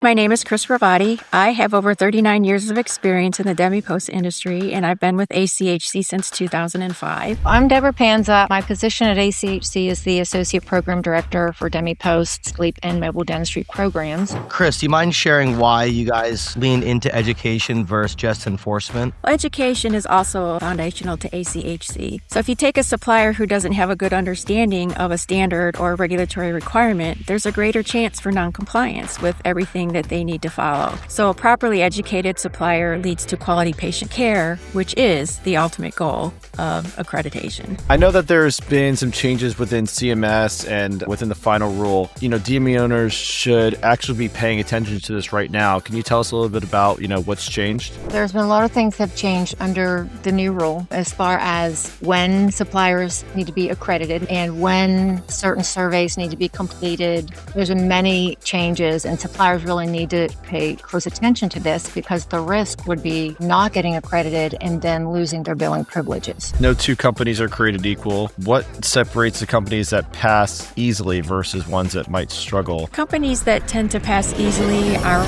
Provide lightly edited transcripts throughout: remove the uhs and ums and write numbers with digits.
My name is Kris Rivotti. I have over 39 years of experience in the DMEPOS industry, and I've been with ACHC since 2005. I'm Deborah Panza. My position at ACHC is the Associate Program Director for DMEPOS Sleep and Mobile Dentistry Programs. Kris, do you mind sharing why you guys lean into education versus just enforcement? Well, education is also foundational to ACHC. So if you take a supplier who doesn't have a good understanding of a standard or regulatory requirement, there's a greater chance for noncompliance with everything that they need to follow. So a properly educated supplier leads to quality patient care, which is the ultimate goal of accreditation. I know that there's been some changes within CMS and within the final rule. DME owners should actually be paying attention to this right now. Can you tell us a little bit about, what's changed? There's been a lot of things that have changed under the new rule as far as when suppliers need to be accredited and when certain surveys need to be completed. There's been many changes, and suppliers really need to pay close attention to this because the risk would be not getting accredited and then losing their billing privileges. No two companies are created equal. What separates the companies that pass easily versus ones that might struggle? Companies that tend to pass easily are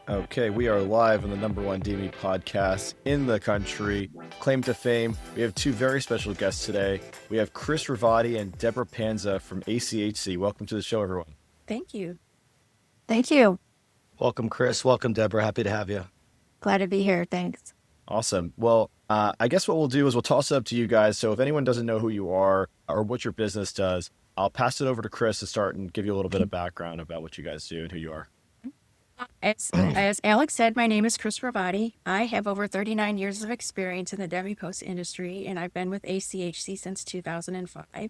Okay, we are live on the #1 DME podcast in the country. Claim to fame. We have two very special guests today. We have Kris Rivotti and Deborah Panza from ACHC. Welcome to the show, everyone. Thank you. Thank you. Welcome, Kris. Welcome, Deborah. Happy to have you. Glad to be here. Thanks. Awesome. Well, I guess what we'll do is we'll toss it up to you guys. So if anyone doesn't know who you are or what your business does, I'll pass it over to Kris to start and give you a little bit of background about what you guys do and who you are. As Alex said, my name is Kris Rivotti. I have over 39 years of experience in the DMEPOS industry, and I've been with ACHC since 2005.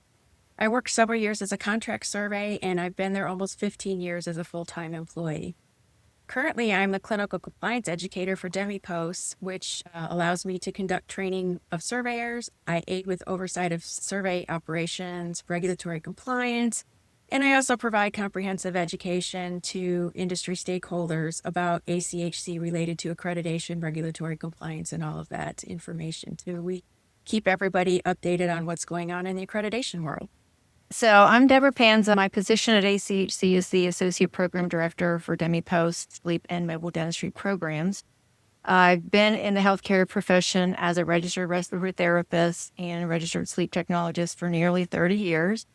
I worked several years as a contract survey, and I've been there almost 15 years as a full-time employee. Currently, I'm the clinical compliance educator for DMEPOS, which allows me to conduct training of surveyors. I aid with oversight of survey operations, regulatory compliance, and I also provide comprehensive education to industry stakeholders about ACHC related to accreditation, regulatory compliance, and all of that information too. We keep everybody updated on what's going on in the accreditation world. So I'm Deborah Panza. My position at ACHC is the Associate Program Director for DMEPOS Sleep and Mobile Dentistry Programs. I've been in the healthcare profession as a registered respiratory therapist and registered sleep technologist for nearly 30 years,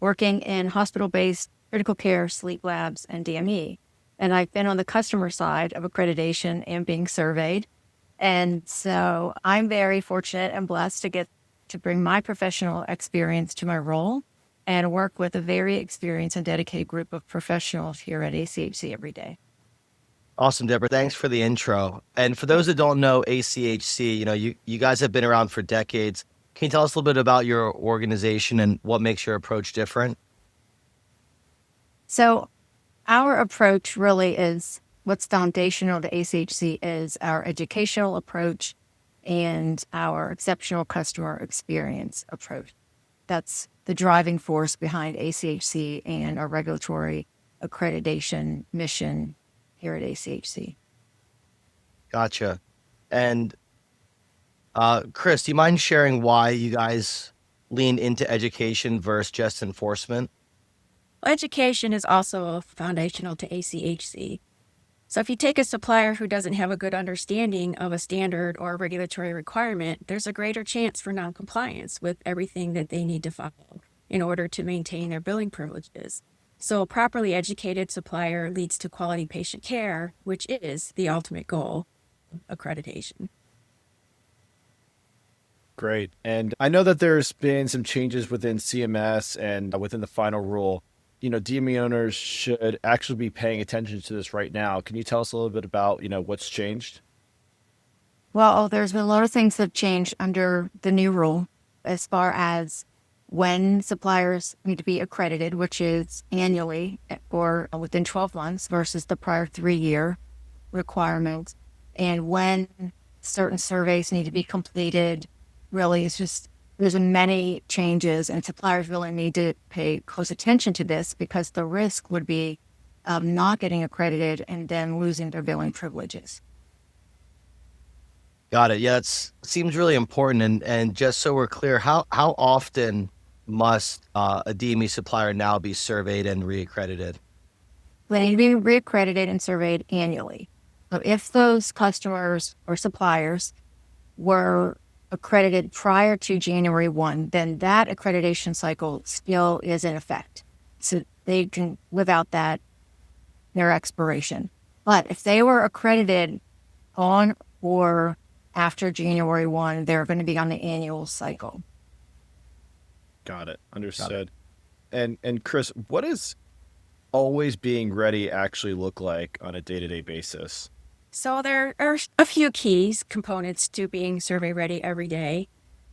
working in hospital-based critical care, sleep labs, and DME. And I've been on the customer side of accreditation and being surveyed. And so I'm very fortunate and blessed to get to bring my professional experience to my role and work with a very experienced and dedicated group of professionals here at ACHC every day. Awesome, Deborah. Thanks for the intro. And for those that don't know ACHC, you guys have been around for decades. Can you tell us a little bit about your organization and what makes your approach different? So our approach really is what's foundational to ACHC is our educational approach and our exceptional customer experience approach. That's the driving force behind ACHC and our regulatory accreditation mission here at ACHC. Gotcha. And Kris, do you mind sharing why you guys lean into education versus just enforcement? Well, education is also foundational to ACHC. So if you take a supplier who doesn't have a good understanding of a standard or a regulatory requirement, there's a greater chance for noncompliance with everything that they need to follow in order to maintain their billing privileges. So a properly educated supplier leads to quality patient care, which is the ultimate goal of accreditation. Great. And I know that there's been some changes within CMS and within the final rule. DME owners should actually be paying attention to this right now. Can you tell us a little bit about, what's changed? Well, there's been a lot of things that have changed under the new rule as far as when suppliers need to be accredited, which is annually or within 12 months versus the prior 3-year requirement, and when certain surveys need to be completed. Really, it's just there's many changes, and suppliers really need to pay close attention to this because the risk would be not getting accredited and then losing their billing privileges. Got it. Yeah, that seems really important. And just so we're clear, how often must a DME supplier now be surveyed and reaccredited? They need to be reaccredited and surveyed annually. So if those customers or suppliers were accredited prior to January 1, then that accreditation cycle still is in effect. So they can live out their expiration. But if they were accredited on or after January 1, they're going to be on the annual cycle. Got it. Understood. And Kris, what does always being ready actually look like on a day-to-day basis? So there are a few keys components to being survey ready every day,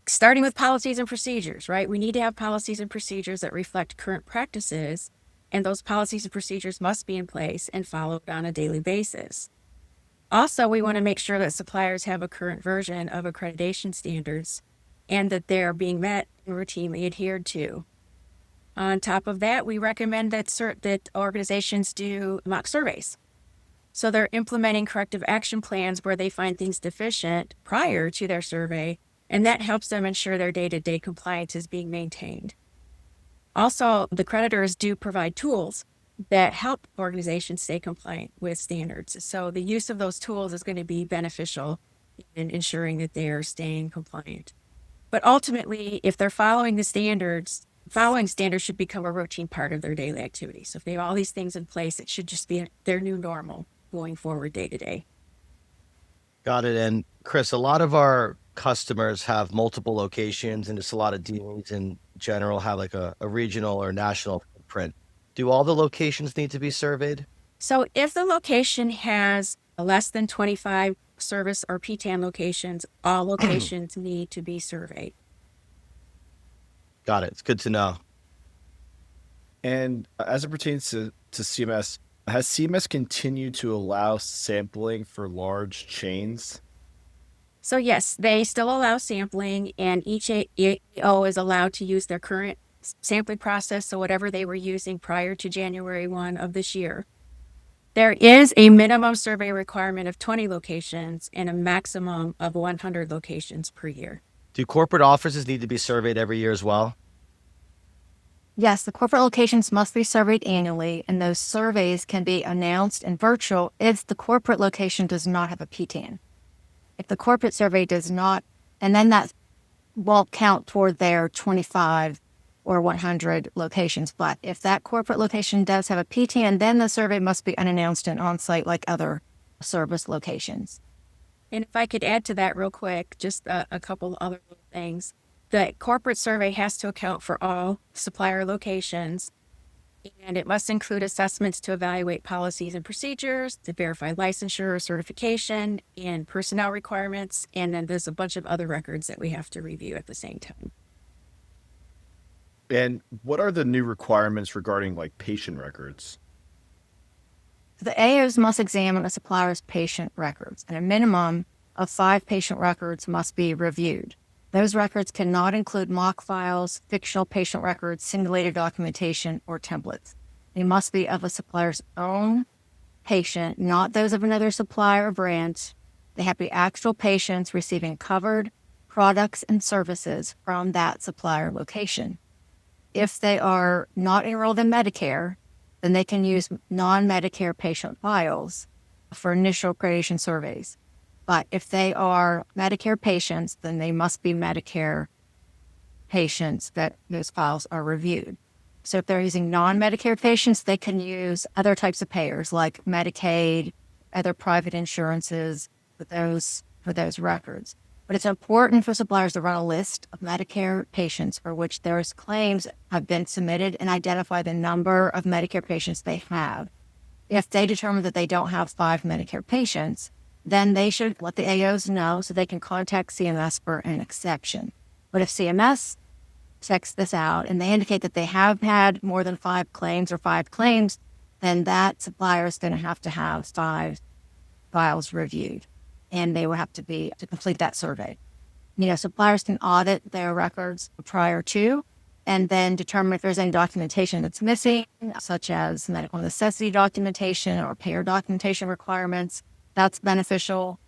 starting with policies and procedures, right? We need to have policies and procedures that reflect current practices, and those policies and procedures must be in place and followed on a daily basis. Also, we want to make sure that suppliers have a current version of accreditation standards and that they're being met and routinely adhered to. On top of that, we recommend that organizations do mock surveys. So they're implementing corrective action plans where they find things deficient prior to their survey, and that helps them ensure their day-to-day compliance is being maintained. Also, the creditors do provide tools that help organizations stay compliant with standards. So the use of those tools is going to be beneficial in ensuring that they are staying compliant. But ultimately, if they're following the standards, following standards should become a routine part of their daily activity. So if they have all these things in place, it should just be their new normal going forward day to day. Got it. And Kris, a lot of our customers have multiple locations, and just a lot of DMEs in general have like a regional or national footprint. Do all the locations need to be surveyed? So if the location has less than 25 service or PTAN locations, all locations need to be surveyed. Got it. It's good to know. And as it pertains to CMS, has CMS continued to allow sampling for large chains? So yes, they still allow sampling, and each AO is allowed to use their current sampling process, so whatever they were using prior to January 1 of this year. There is a minimum survey requirement of 20 locations and a maximum of 100 locations per year. Do corporate offices need to be surveyed every year as well? Yes, the corporate locations must be surveyed annually, and those surveys can be announced in virtual if the corporate location does not have a PTAN. If the corporate survey does not, and then that won't count toward their 25 or 100 locations. But if that corporate location does have a PTAN, then the survey must be unannounced and on-site like other service locations. And if I could add to that real quick, just a couple other little things. The corporate survey has to account for all supplier locations, and it must include assessments to evaluate policies and procedures, to verify licensure, certification, and personnel requirements. And then there's a bunch of other records that we have to review at the same time. And what are the new requirements regarding like patient records? The AOs must examine a supplier's patient records, and a minimum of 5 patient records must be reviewed. Those records cannot include mock files, fictional patient records, simulated documentation, or templates. They must be of a supplier's own patient, not those of another supplier or branch. They have to be actual patients receiving covered products and services from that supplier location. If they are not enrolled in Medicare, then they can use non-Medicare patient files for initial accreditation surveys. But if they are Medicare patients, then they must be Medicare patients that those files are reviewed. So if they're using non-Medicare patients, they can use other types of payers like Medicaid, other private insurances for those records. But it's important for suppliers to run a list of Medicare patients for which their claims have been submitted and identify the number of Medicare patients they have. If they determine that they don't have 5 Medicare patients, then they should let the AOs know so they can contact CMS for an exception. But if CMS checks this out and they indicate that they have had more than 5 claims or 5 claims, then that supplier is going to have 5 files reviewed, and they will have to complete that survey. Suppliers can audit their records prior to, and then determine if there's any documentation that's missing, such as medical necessity documentation or payer documentation requirements. That's beneficial.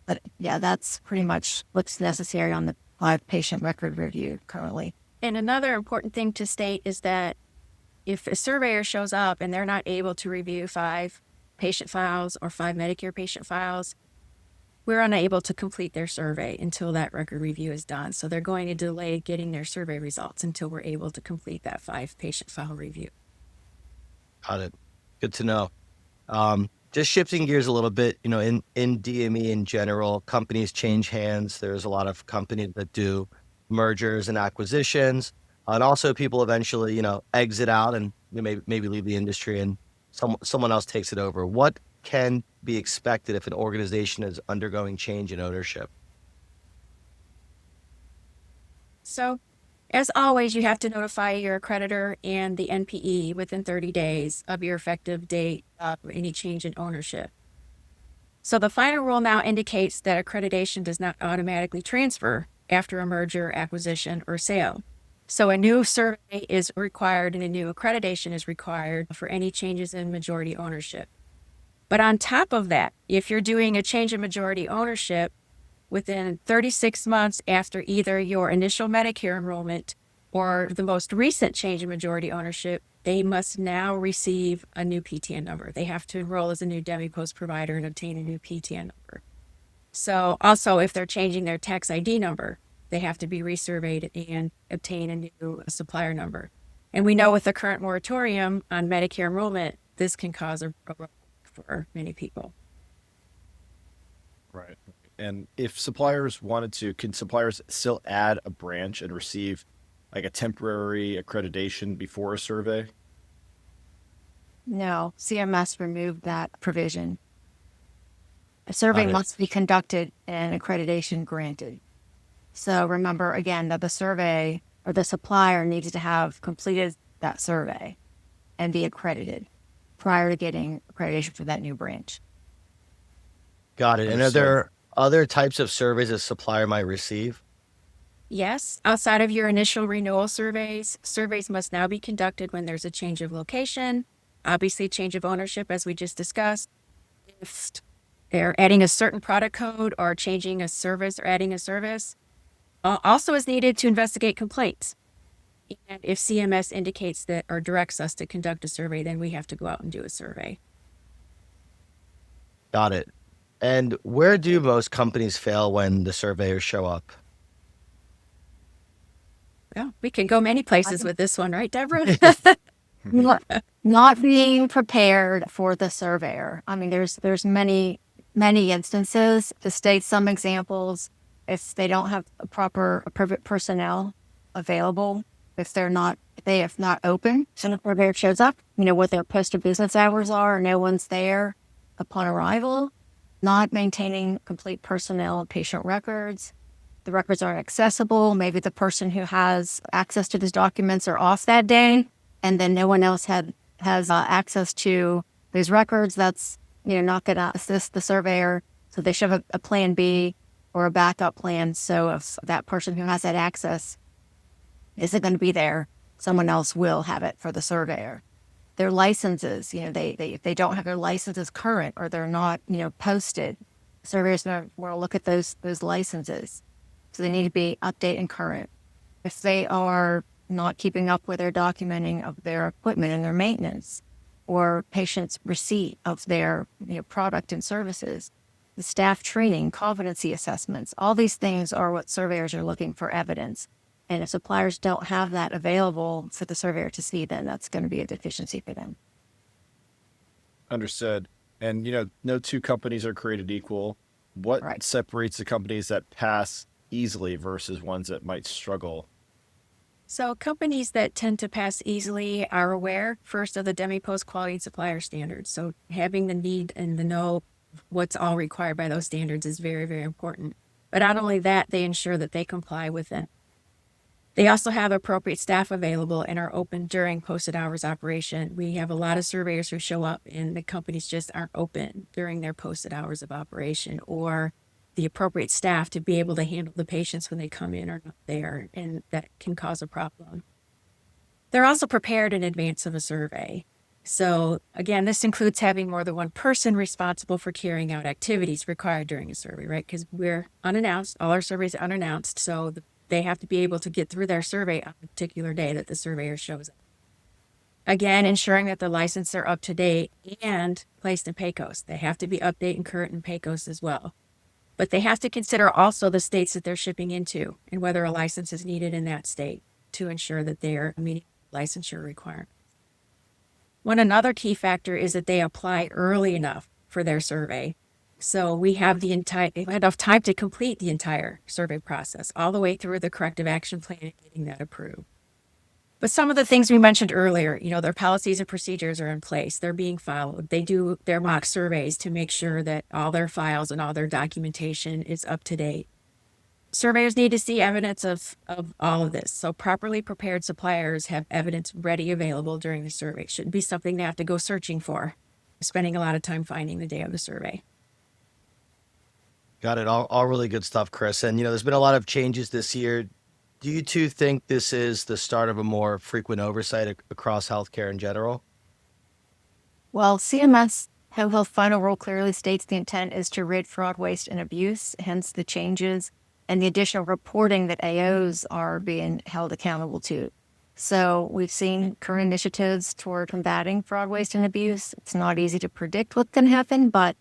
But yeah, that's pretty much what's necessary on the 5 patient record review currently. And another important thing to state is that if a surveyor shows up and they're not able to review 5 patient files or 5 Medicare patient files, we're unable to complete their survey until that record review is done. So they're going to delay getting their survey results until we're able to complete that 5 patient file review. Got it. Good to know. Just shifting gears a little bit, in DME in general, companies change hands. There's a lot of companies that do mergers and acquisitions, and also people eventually, exit out and maybe leave the industry, and someone else takes it over. What can be expected if an organization is undergoing change in ownership? So, as always, you have to notify your accreditor and the NPE within 30 days of your effective date of any change in ownership. So the final rule now indicates that accreditation does not automatically transfer after a merger, acquisition, or sale. So a new survey is required and a new accreditation is required for any changes in majority ownership. But on top of that, if you're doing a change in majority ownership within 36 months after either your initial Medicare enrollment or the most recent change in majority ownership, they must now receive a new PTAN number. They have to enroll as a new DMEPOS provider and obtain a new PTAN number. So also, if they're changing their tax ID number, they have to be resurveyed and obtain a new supplier number. And we know with the current moratorium on Medicare enrollment, this can cause a roadblock for many people. Right. And if suppliers wanted to, can suppliers still add a branch and receive like a temporary accreditation before a survey? No, CMS removed that provision. A survey Got it. must be conducted and accreditation granted. So remember again that the survey or the supplier needs to have completed that survey and be accredited prior to getting accreditation for that new branch. Got it. And are there other types of surveys a supplier might receive? Yes, outside of your initial renewal surveys, surveys must now be conducted when there's a change of location, obviously change of ownership, as we just discussed. If they're adding a certain product code or changing a service or adding a service, also is needed to investigate complaints. And if CMS indicates that or directs us to conduct a survey, then we have to go out and do a survey. Got it. And where do most companies fail when the surveyors show up? Well, we can go many places with this one, right, Deborah? Not being prepared for the surveyor. I mean, there's many instances. To state some examples, if they don't have a proper personnel available, if they have not open, so the surveyor shows up, what their posted business hours are, no one's there upon arrival, not maintaining complete personnel and patient records. The records aren't accessible. Maybe the person who has access to these documents are off that day, and then no one else has access to these records. That's not going to assist the surveyor. So they should have a plan B or a backup plan. So if that person who has that access isn't going to be there, someone else will have it for the surveyor. Their licenses, if they don't have their licenses current or they're not, posted, surveyors will look at those licenses. So they need to be updated and current. If they are not keeping up with their documenting of their equipment and their maintenance or patients' receipt of their product and services, the staff training, competency assessments, all these things are what surveyors are looking for evidence. And if suppliers don't have that available for the surveyor to see, then that's going to be a deficiency for them. Understood. And, no two companies are created equal. What Right. separates the companies that pass easily versus ones that might struggle? So companies that tend to pass easily are aware first of the DMEPOS quality and supplier standards. So having the need and the know what's all required by those standards is very, very important. But not only that, they ensure that they comply with it. They also have appropriate staff available and are open during posted hours operation. We have a lot of surveyors who show up and the companies just aren't open during their posted hours of operation, or the appropriate staff to be able to handle the patients when they come in are not there, and that can cause a problem. They're also prepared in advance of a survey. So again, this includes having more than one person responsible for carrying out activities required during a survey, right? Because we're unannounced, all our surveys are unannounced. So the they have to be able to get through their survey on a particular day that the surveyor shows up. Again, ensuring that the licenses are up to date and placed in PAYCOS. They have to be updated and current in PAYCOS as well. But they have to consider also the states that they're shipping into and whether a license is needed in that state to ensure that they are meeting licensure requirements. Another key factor is that they apply early enough for their survey. So we have enough time to complete the entire survey process, all the way through the corrective action plan and getting that approved. But some of the things we mentioned earlier, their policies and procedures are in place. They're being followed. They do their mock surveys to make sure that all their files and all their documentation is up to date. Surveyors need to see evidence of all of this. So properly prepared suppliers have evidence ready available during the survey. Shouldn't be something they have to go searching for, spending a lot of time finding the day of the survey. Got it. All really good stuff, Kris. And, there's been a lot of changes this year. Do you two think this is the start of a more frequent oversight across healthcare in general? Well, CMS Health Final Rule clearly states the intent is to rid fraud, waste, and abuse, hence the changes and the additional reporting that AOs are being held accountable to. So we've seen current initiatives toward combating fraud, waste, and abuse. It's not easy to predict what can happen, but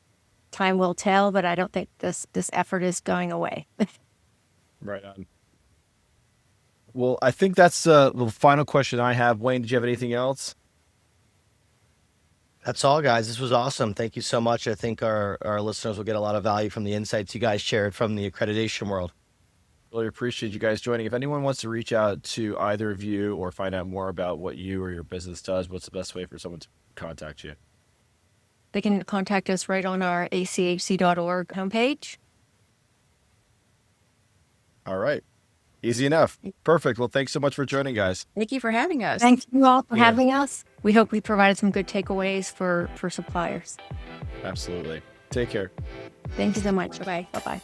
time will tell. But I don't think this effort is going away. Right on. Well, I think that's the final question I have. Wayne, did you have anything else? That's all, guys. This was awesome. Thank you so much. I think our listeners will get a lot of value from the insights you guys shared from the accreditation world. Really appreciate you guys joining. If anyone wants to reach out to either of you or find out more about what you or your business does, what's the best way for someone to contact you? They can contact us right on our achc.org homepage. All right. Easy enough. Perfect. Well, thanks so much for joining, guys. Thank you for having us. Thank you all for having us. We hope we provided some good takeaways for suppliers. Absolutely. Take care. Thank you so much. Bye-bye. Bye-bye.